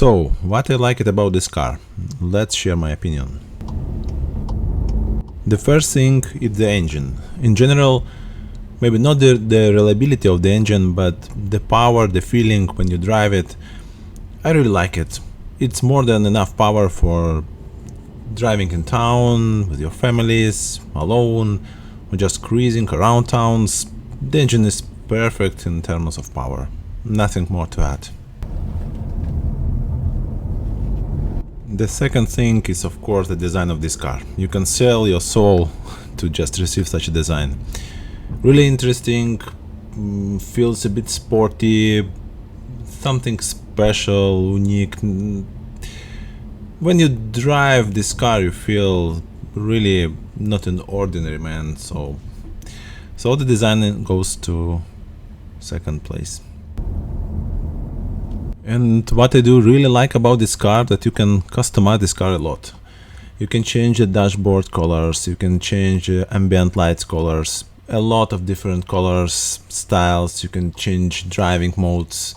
So, what I like it about this car? Let's share my opinion. The first thing is the engine. In general, maybe not the reliability of the engine, but the power, the feeling when you drive it. I really like it. It's more than enough power for driving in town, with your families, alone, or just cruising around towns. The engine is perfect in terms of power. Nothing more to add. The second thing is, of course, the design of this car. You can sell your soul to just receive such a design. Really interesting, feels a bit sporty, something special, unique. When you drive this car, you feel really not an ordinary man. So the design goes to second place. And what I do really like about this car, that you can customize this car a lot. You can change the dashboard colors, you can change ambient lights colors, a lot of different colors, styles. You can change driving modes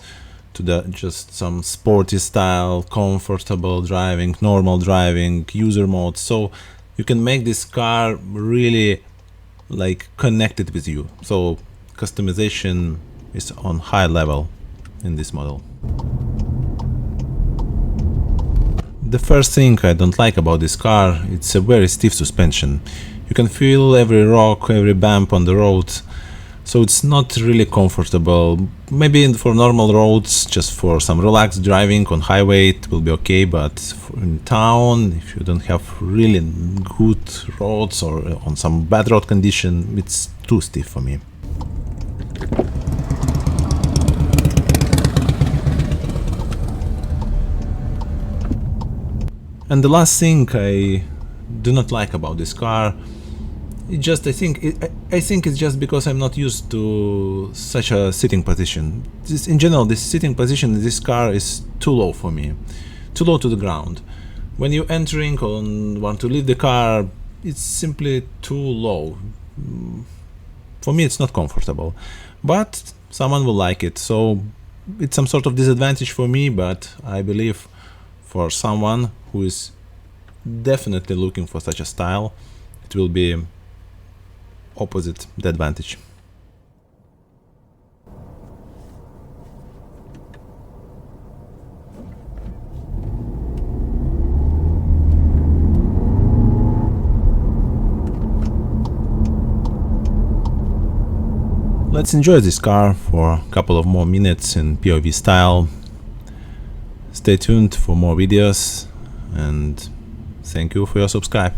to just some sporty style, comfortable driving, normal driving, user mode. So you can make this car really like connected with you. So customization is on high level in this model. The first thing I don't like about this car, it's a very stiff suspension. You can feel every rock, every bump on the road, so it's not really comfortable. Maybe for normal roads, just for some relaxed driving on highway, it will be okay, but in town, if you don't have really good roads or on some bad road condition, it's too stiff for me. And the last thing I do not like about this car, I think it's just because I'm not used to such a sitting position. In general, this sitting position in this car is too low for me, too low to the ground. When you're entering or want to leave the car, it's simply too low. For me, it's not comfortable, but someone will like it. So it's some sort of disadvantage for me, but I believe for someone who is definitely looking for such a style, it will be opposite the advantage. let's enjoy this car for a couple of more minutes in POV style. Stay tuned for more videos, and thank you for your subscribe.